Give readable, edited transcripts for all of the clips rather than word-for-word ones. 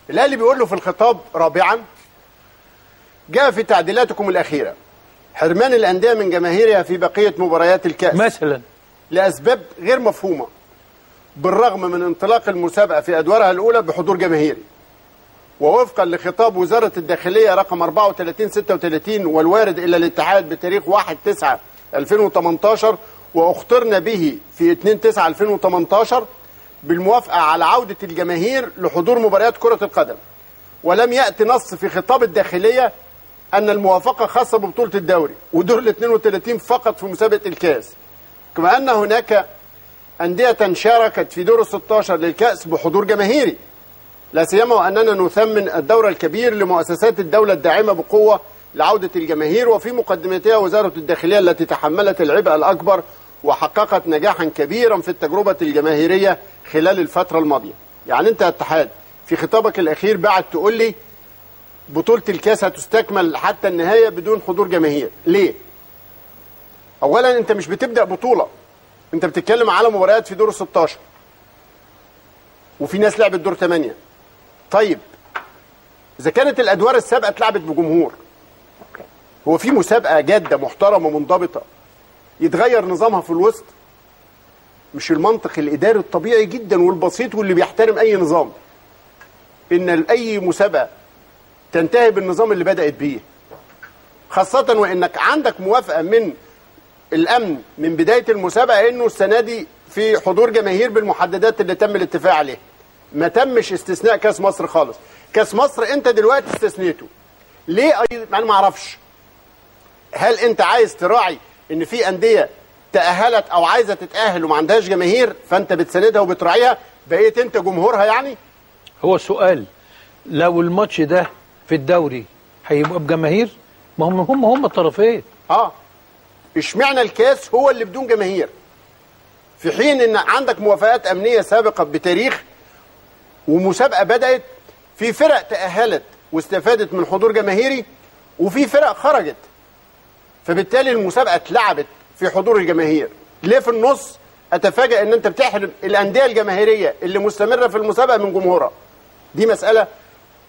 الاهلي بيقول له في الخطاب رابعا: جاء في تعديلاتكم الاخيره حرمان الانديه من جماهيرها في بقيه مباريات الكاس مثلا لاسباب غير مفهومه، بالرغم من انطلاق المسابقه في ادوارها الاولى بحضور جماهيري، ووفقا لخطاب وزاره الداخليه رقم 3436 والوارد الى الاتحاد بتاريخ 1/9/2018 واخترنا به في 2/9/2018 بالموافقه على عوده الجماهير لحضور مباريات كره القدم، ولم ياتي نص في خطاب الداخليه ان الموافقه خاصه ببطوله الدوري ودور ال 32 فقط في مسابقه الكاس، كما ان هناك انديه شاركت في دور ال 16 للكاس بحضور جماهيري، لا سيما واننا نثمن الدور الكبير لمؤسسات الدوله الداعمه بقوه لعوده الجماهير، وفي مقدمتها وزاره الداخليه التي تحملت العبء الاكبر وحققت نجاحا كبيرا في التجربه الجماهيريه خلال الفتره الماضيه. يعني انت يا اتحاد في خطابك الاخير بعد تقول لي بطوله الكاس هتستكمل حتى النهايه بدون حضور جماهير، ليه؟ اولا انت مش بتبدا بطوله، انت بتتكلم على مباريات في دور ال 16 وفي ناس لعبت دور 8. طيب اذا كانت الادوار السابقه اتلعبت بجمهور، هو في مسابقه جاده محترمه منضبطه يتغير نظامها في الوسط؟ مش المنطق الاداري الطبيعي جدا والبسيط واللي بيحترم اي نظام ان اي مسابقه تنتهي بالنظام اللي بدات بيه، خاصه وانك عندك موافقه من الامن من بدايه المسابقه انه السنه دي في حضور جماهير بالمحددات اللي تم الاتفاق عليها. ما تمش استثناء كاس مصر خالص. كاس مصر انت دلوقتي استثنيته ليه؟ انا ما اعرفش. هل انت عايز تراعي ان في انديه تاهلت او عايزه تتاهل وما عندهاش جماهير فانت بتساندها وبتراعيها، بقيت انت جمهورها يعني؟ هو السؤال لو الماتش ده في الدوري هيبقى بجماهير؟ ما هم الطرفين. اشمعنى الكاس هو اللي بدون جماهير في حين ان عندك موافقات امنيه سابقه بتاريخ ومسابقه بدات، في فرق تاهلت واستفادت من حضور جماهيري وفي فرق خرجت، فبالتالي المسابقه اتلعبت في حضور الجماهير. ليه في النص اتفاجئ ان انت بتحرم الانديه الجماهيريه اللي مستمره في المسابقه من جمهورها؟ دي مساله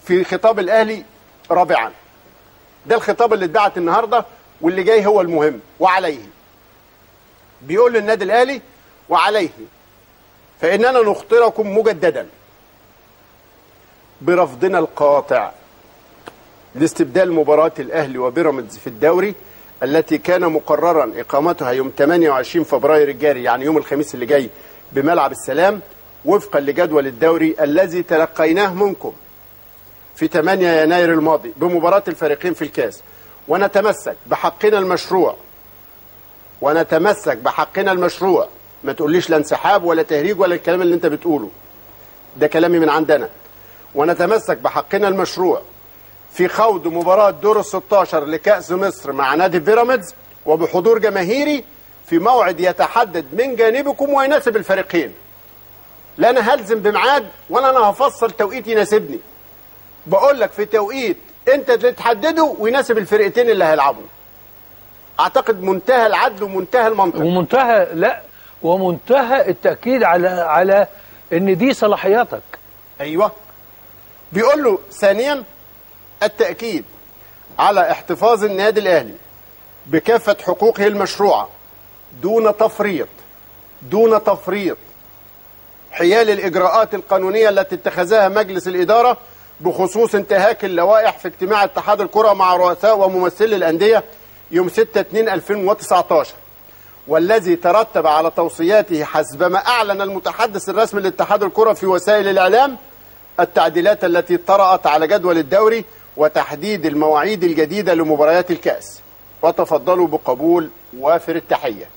في خطاب الاهلي رابعا. ده الخطاب اللي اتبعت النهارده واللي جاي هو المهم. وعليه بيقول للنادي الاهلي: وعليه فاننا نخطركم مجددا برفضنا القاطع لاستبدال مباراه الاهلي وبيراميدز في الدوري التي كان مقررا اقامتها يوم 28 فبراير الجاري، يعني يوم الخميس اللي جاي، بملعب السلام وفقا لجدول الدوري الذي تلقيناه منكم في 8 يناير الماضي بمباراه الفريقين في الكاس، ونتمسك بحقنا المشروع. ما تقوليش لا انسحاب ولا تهريج ولا الكلام اللي انت بتقوله، ده كلامي من عندنا. ونتمسك بحقنا المشروع في خوض مباراة دور ال 16 لكأس مصر مع نادي بيراميدز وبحضور جماهيري في موعد يتحدد من جانبكم ويناسب الفريقين. لا انا هلزم بميعاد ولا انا هفصل توقيت يناسبني، بقول لك في توقيت انت اللي تحدده ويناسب الفرقتين اللي هيلعبوا. اعتقد منتهى العدل ومنتهى المنطق ومنتهى التأكيد على ان دي صلاحياتك. ايوه. بيقول له ثانيا: التأكيد على احتفاظ النادي الاهلي بكافة حقوقه المشروعة دون تفريط حيال الإجراءات القانونية التي اتخذها مجلس الإدارة بخصوص انتهاك اللوائح في اجتماع اتحاد الكرة مع رؤساء وممثلي الأندية يوم 6/2/2019، والذي ترتب على توصياته حسب ما أعلن المتحدث الرسمي لاتحاد الكرة في وسائل الإعلام التعديلات التي طرأت على جدول الدوري وتحديد المواعيد الجديدة لمباريات الكأس. وتفضلوا بقبول وافر التحية.